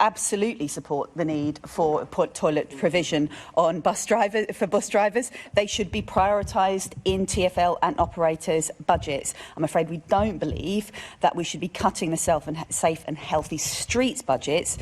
absolutely support the need for toilet provision on bus drivers. They should be prioritised in TfL and operators' budgets. I'm afraid we don't believe that we should be cutting the safe and healthy streets budgets,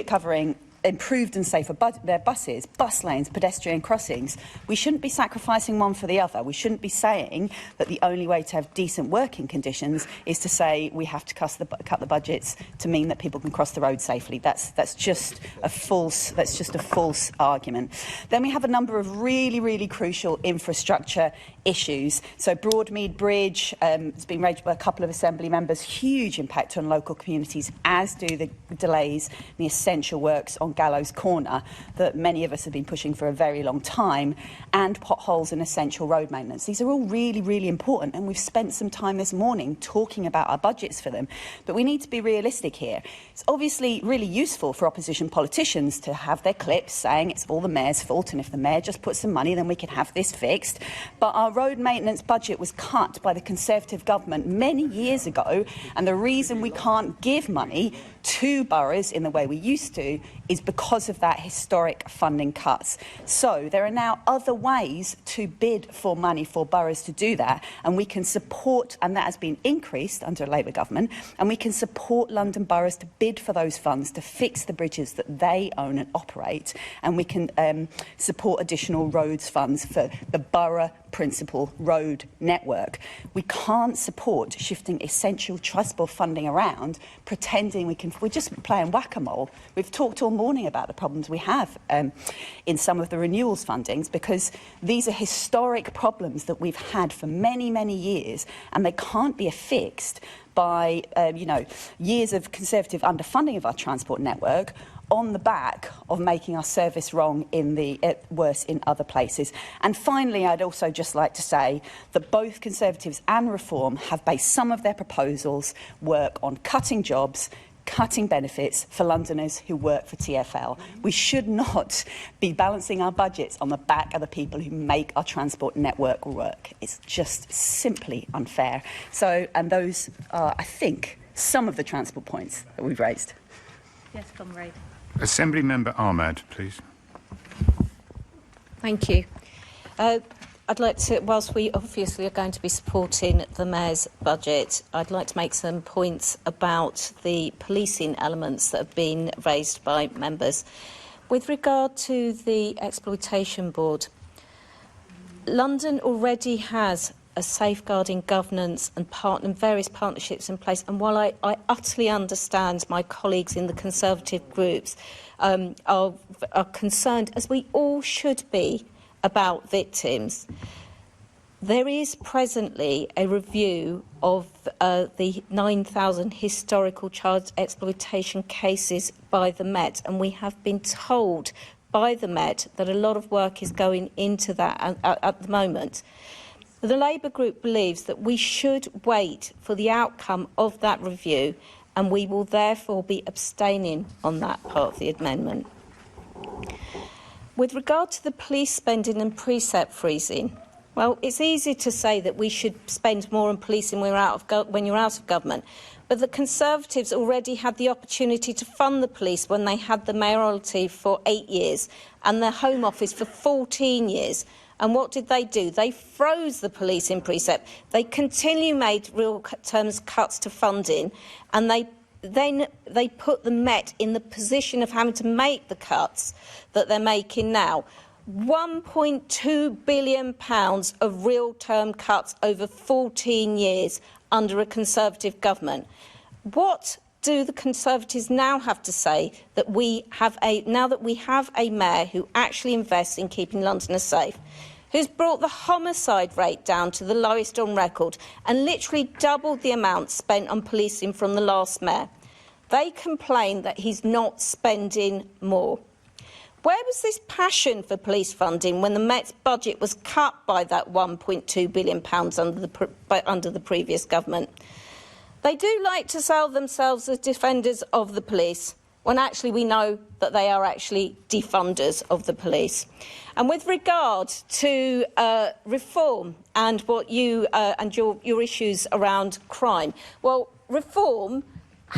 covering improved and safer their buses, bus lanes, pedestrian crossings. We shouldn't be sacrificing one for the other. We shouldn't be saying that the only way to have decent working conditions is to say we have to cut the budgets to mean that people can cross the road safely. That's just a false argument. Then we have a number of really crucial infrastructure issues. So Broadmead Bridge has been raised by a couple of Assembly members. Huge impact on local communities, as do the delays in the essential works on Gallows Corner that many of us have been pushing for a very long time, and potholes and essential road maintenance. These are all really important, and we've spent some time this morning talking about our budgets for them. But we need to be realistic here. It's obviously really useful for opposition politicians to have their clips saying it's all the mayor's fault, and if the mayor just puts some money, then we can have this fixed. But our road maintenance budget was cut by the Conservative government many years ago, and the reason we can't give money to boroughs in the way we used to is because of that historic funding cuts. So there are now other ways to bid for money for boroughs to do that, and we can support, and that has been increased under a Labour government, and we can support London boroughs to bid for those funds to fix the bridges that they own and operate, and we can support additional roads funds for the borough principal road network. We can't support shifting essential trustable funding around, pretending we're just playing whack-a-mole. We've talked all morning about the problems we have in some of the renewals fundings, because these are historic problems that we've had for many years, and they can't be fixed by years of Conservative underfunding of our transport network on the back of making our service worse in other places. And finally, I'd also just like to say that both Conservatives and Reform have based some of their proposals work on cutting jobs, cutting benefits for Londoners who work for TfL. We should not be balancing our budgets on the back of the people who make our transport network work. It's just simply unfair. So, and those are, I think, some of the transport points that we've raised. Yes, Comrade. Assembly Member Ahmad, please. Thank you. I'd like to, whilst we obviously are going to be supporting the Mayor's budget, I'd like to make some points about the policing elements that have been raised by members. With regard to the Exploitation Board, London already has a safeguarding governance and various partnerships in place. And while I utterly understand my colleagues in the Conservative groups are concerned, as we all should be, about victims, there is presently a review of the 9,000 historical child exploitation cases by the Met, and we have been told by the Met that a lot of work is going into that at the moment. The Labour group believes that we should wait for the outcome of that review, and we will therefore be abstaining on that part of the amendment. With regard to the police spending and precept freezing, well, it's easy to say that we should spend more on policing when you're out of government, but the Conservatives already had the opportunity to fund the police when they had the mayoralty for 8 years and the Home Office for 14 years. And what did they do? They froze the police in precept. They made real terms cuts to funding, and they put the Met in the position of having to make the cuts that they're making now. £1.2 billion of real-term cuts over 14 years under a Conservative government. What do the Conservatives now have to say that now that we have a mayor who actually invests in keeping Londoners safe, who's brought the homicide rate down to the lowest on record and literally doubled the amount spent on policing from the last mayor? They complain that he's not spending more. Where was this passion for police funding when the Met's budget was cut by that £1.2 billion under the previous government? They do like to sell themselves as defenders of the police, when actually we know that they are actually defunders of the police. And with regard to reform and what you and your issues around crime, well, reform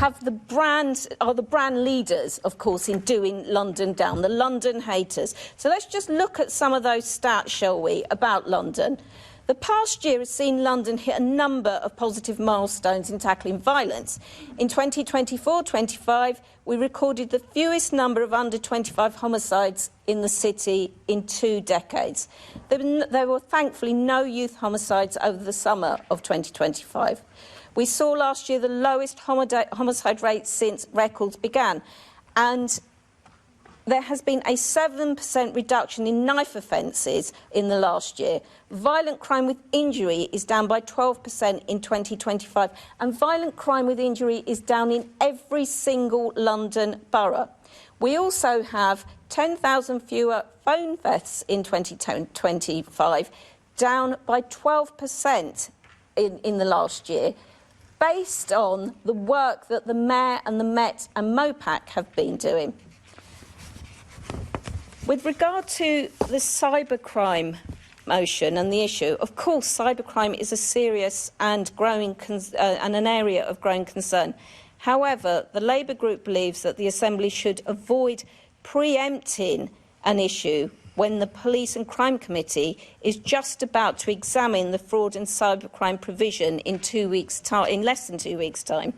are the brand leaders, of course, in doing London down, the London haters. So let's just look at some of those stats, shall we, about London. The past year has seen London hit a number of positive milestones in tackling violence. In 2024-25, we recorded the fewest number of under 25 homicides in the city in 2 decades. There were thankfully no youth homicides over the summer of 2025. We saw last year the lowest homicide rate since records began, and there has been a 7% reduction in knife offences in the last year. Violent crime with injury is down by 12% in 2025, and violent crime with injury is down in every single London borough. We also have 10,000 fewer phone thefts in 2025, down by 12% in the last year, based on the work that the Mayor and the Met and MOPAC have been doing. With regard to the cybercrime motion and the issue, of course, cybercrime is a serious and and an area of growing concern. However, the Labour Group believes that the Assembly should avoid pre-empting an issue when the Police and Crime Committee is just about to examine the fraud and cybercrime provision in less than 2 weeks' time.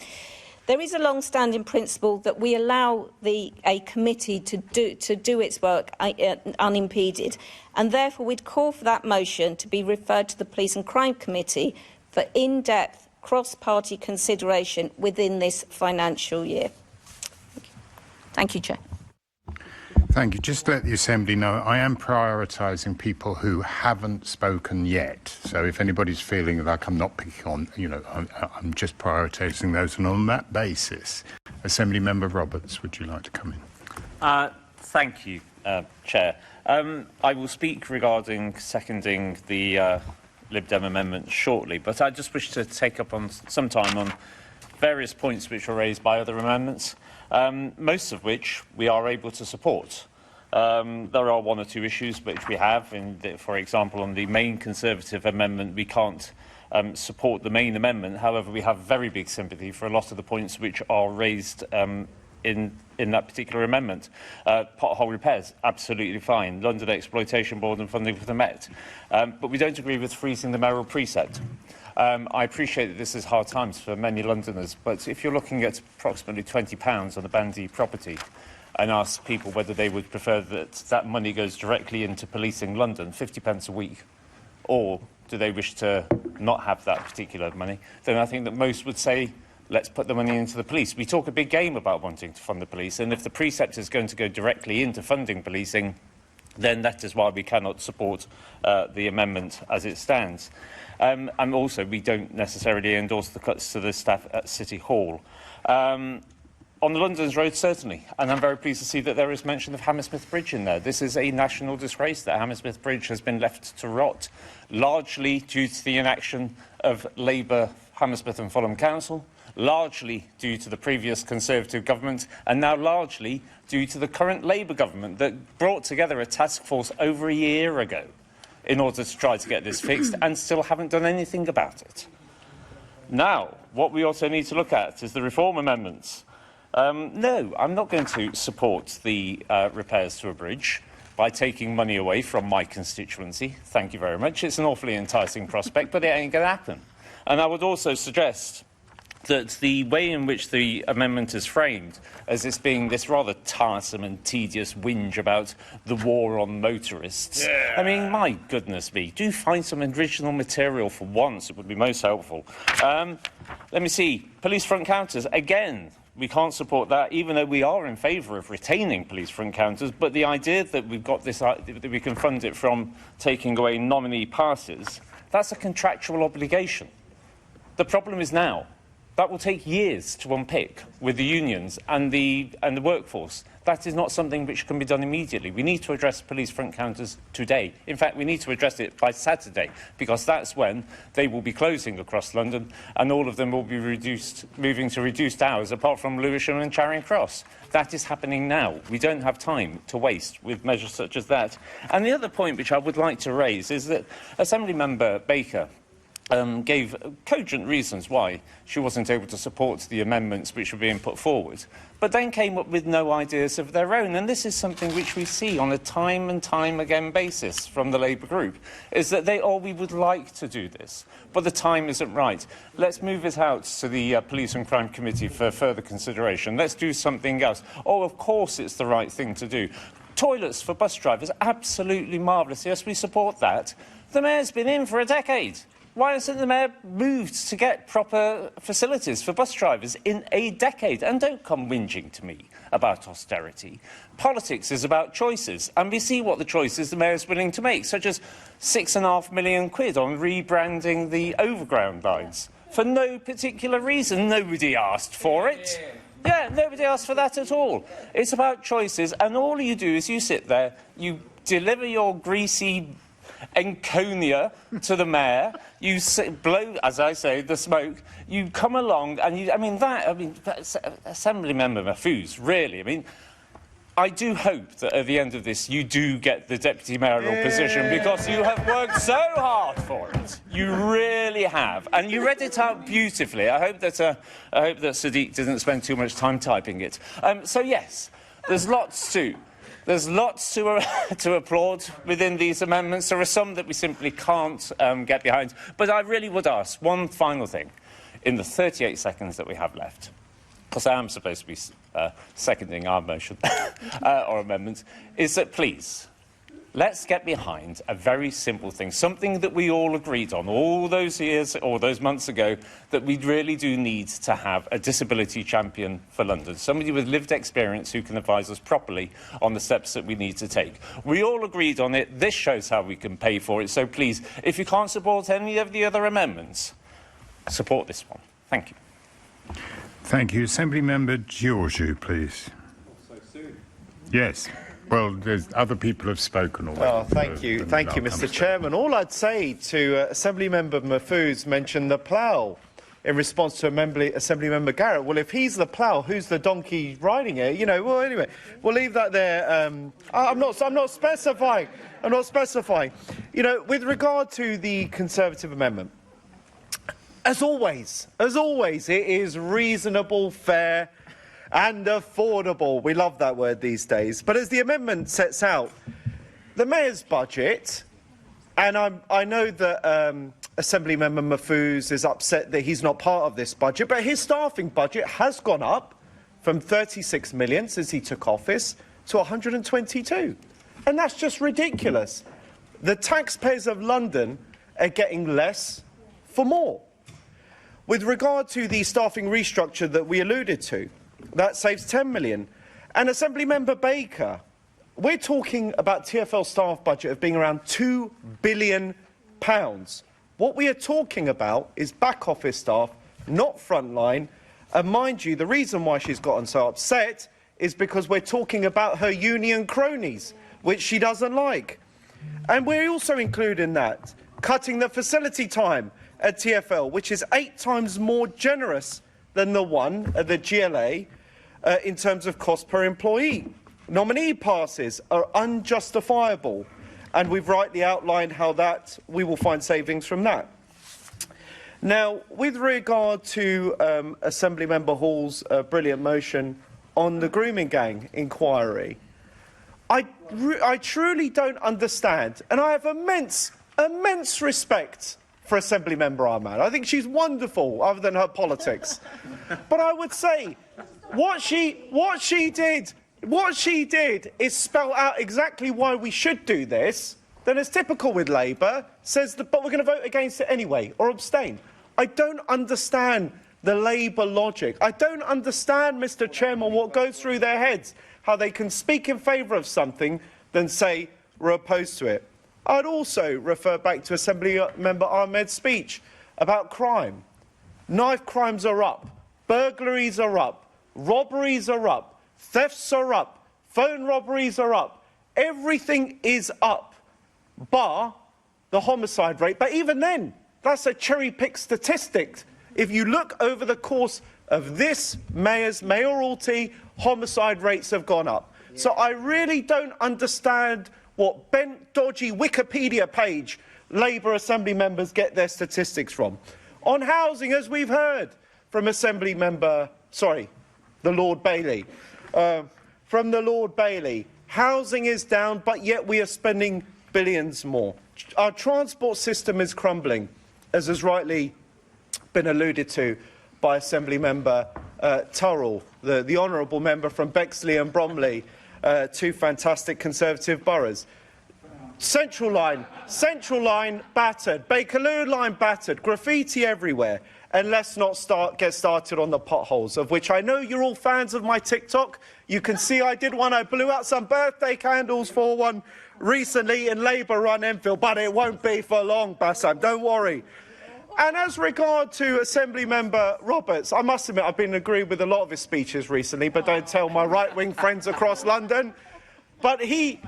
There is a long-standing principle that we allow a committee to do its work unimpeded, and therefore we'd call for that motion to be referred to the Police and Crime Committee for in-depth cross-party consideration within this financial year. Thank you, Chair. Thank you. Just to let the Assembly know, I am prioritising people who haven't spoken yet. So if anybody's feeling like I'm not picking on, I'm just prioritising those. And on that basis, Assembly Member Roberts, would you like to come in? Thank you, Chair. I will speak regarding seconding the Lib Dem amendment shortly, but I just wish to take up on some time on various points which were raised by other amendments, most of which we are able to support. There are 1 or 2 issues which we have. For example, on the main Conservative amendment, we can't support the main amendment. However, we have very big sympathy for a lot of the points which are raised in that particular amendment. Pothole repairs, absolutely fine. London Exploitation Board and funding for the Met. But we don't agree with freezing the mayoral precept. I appreciate that this is hard times for many Londoners, but if you're looking at approximately £20 on a Bandy property and ask people whether they would prefer that that money goes directly into policing London, 50 pence a week, or do they wish to not have that particular money, then I think that most would say, let's put the money into the police. We talk a big game about wanting to fund the police, and if the precept is going to go directly into funding policing, then that is why we cannot support the amendment as it stands. And also, we don't necessarily endorse the cuts to the staff at City Hall. On the London's road, certainly, and I'm very pleased to see that there is mention of Hammersmith Bridge in there. This is a national disgrace that Hammersmith Bridge has been left to rot, largely due to the inaction of Labour Hammersmith and Fulham Council, largely due to the previous Conservative government, and now largely due to the current Labour government that brought together a task force over a year ago in order to try to get this fixed and still haven't done anything about it. Now, what we also need to look at is the reform amendments. No, I'm not going to support the repairs to a bridge by taking money away from my constituency. Thank you very much. It's an awfully enticing prospect, but it ain't going to happen. And I would also suggest that the way in which the amendment is framed as this being this rather tiresome and tedious whinge about the war on motorists. Yeah. I mean, my goodness me, do find some original material for once. It would be most helpful. Let me see. Police front counters. Again, we can't support that, even though we are in favour of retaining police front counters. But the idea that we've got this, that we can fund it from taking away nominee passes, that's a contractual obligation. The problem is now, that will take years to unpick with the unions and the workforce. That is not something which can be done immediately. We need to address police front counters today. In fact, we need to address it by Saturday, because that's when they will be closing across London and all of them will be moving to reduced hours, apart from Lewisham and Charing Cross. That is happening now. We don't have time to waste with measures such as that. And the other point which I would like to raise is that Assembly Member Baker gave cogent reasons why she wasn't able to support the amendments which were being put forward, but then came up with no ideas of their own. And this is something which we see on a time and time again basis from the Labour group, is that we would like to do this, but the time isn't right. Let's move it out to the Police and Crime Committee for further consideration. Let's do something else. Oh, of course it's the right thing to do. Toilets for bus drivers, absolutely marvellous. Yes, we support that. The Mayor's been in for a decade. Why hasn't the Mayor moved to get proper facilities for bus drivers in a decade? And don't come whinging to me about austerity. Politics is about choices, and we see what the choices the Mayor is willing to make, such as £6.5 million on rebranding the overground lines for no particular reason. Nobody asked for it. Yeah, nobody asked for that at all. It's about choices, and all you do is you sit there, you deliver your greasy Enconia to the Mayor, you blow, as I say, the smoke, you come along and Assembly Member Mahfouz, really, I do hope that at the end of this you do get the deputy mayoral position, because you have worked so hard for it. You really have, and you read it out beautifully. I hope that Sadiq didn't spend too much time typing it. So yes, there's lots to applaud within these amendments. There are some that we simply can't get behind. But I really would ask one final thing in the 38 seconds that we have left, because I am supposed to be seconding our motion or amendment, is that please, let's get behind a very simple thing, something that we all agreed on all those years or those months ago, that we really do need to have a disability champion for London, somebody with lived experience who can advise us properly on the steps that we need to take. We all agreed on it. This shows how we can pay for it. So please, if you can't support any of the other amendments, support this one. Thank you. Thank you. Assembly Member Georgiou, please. So soon. Yes. Well, there's other people have spoken already. Oh, thank you, Mr. Chairman. All I'd say to Assembly Member Mahfouz mentioned the plough in response to Assembly Member Garrett. Well, if he's the plough, who's the donkey riding it? You know. Well, anyway, we'll leave that there. I'm not specifying. I'm not specifying. You know, with regard to the Conservative amendment, as always, it is reasonable, fair and affordable. We love that word these days. But as the amendment sets out, the Mayor's budget, and I know that Assembly Member Mahfouz is upset that he's not part of this budget, but his staffing budget has gone up from 36 million since he took office to 122. And that's just ridiculous. The taxpayers of London are getting less for more. With regard to the staffing restructure that we alluded to, that saves 10 million. And Assembly Member Baker, we're talking about TfL staff budget of being around £2 billion. What we are talking about is back office staff, not frontline. And mind you, the reason why she's gotten so upset is because we're talking about her union cronies, which she doesn't like. And we're also including that, cutting the facility time at TfL, which is 8 times more generous than the one at the GLA in terms of cost per employee. Nominee passes are unjustifiable, and we've rightly outlined how that we will find savings from that. Now, with regard to Assembly Member Hall's brilliant motion on the grooming gang inquiry, I truly don't understand, and I have immense respect for Assembly Member Ahmad. I think she's wonderful, other than her politics. But I would say what she did is spell out exactly why we should do this. Then, as typical with Labour, says that, but we're going to vote against it anyway, or abstain. I don't understand the Labour logic. I don't understand, Mr. Chairman, what goes through their heads, how they can speak in favour of something, then say we're opposed to it. I'd also refer back to Assembly Member Ahmed's speech about crime. Knife crimes are up, burglaries are up, robberies are up, thefts are up, phone robberies are up. Everything is up, bar the homicide rate. But even then, that's a cherry-picked statistic. If you look over the course of this mayor's mayoralty, homicide rates have gone up. Yeah. So I really don't understand what bent, dodgy Wikipedia page Labour Assembly members get their statistics from. On housing, as we've heard from the Lord Bailey, housing is down, but yet we are spending billions more. Our transport system is crumbling, as has rightly been alluded to by Assembly Member Turrell, the honourable member from Bexley and Bromley, two fantastic Conservative boroughs. Central Line battered, Bakerloo Line battered, graffiti everywhere. And let's not get started on the potholes, of which I know you're all fans of my TikTok. You can see I did one. I blew out some birthday candles for one recently in Labour run Enfield, but it won't be for long, Bassam, don't worry. And as regard to Assembly Member Roberts, I must admit I've been agreeing with a lot of his speeches recently, but don't tell my right-wing friends across London. But he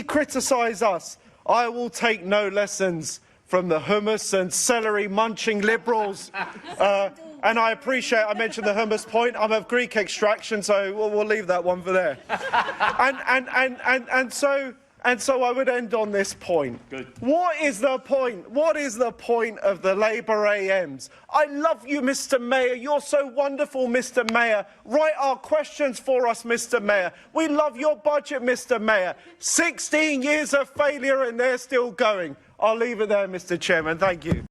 criticised us. I will take no lessons from the hummus and celery munching Liberals. And I appreciate I mentioned the hummus point. I'm of Greek extraction, so we'll leave that one for there. And so I would end on this point. Good. What is the point? What is the point of the Labour AMs? I love you, Mr. Mayor. You're so wonderful, Mr. Mayor. Write our questions for us, Mr. Mayor. We love your budget, Mr. Mayor. 16 years of failure and they're still going. I'll leave it there, Mr. Chairman. Thank you.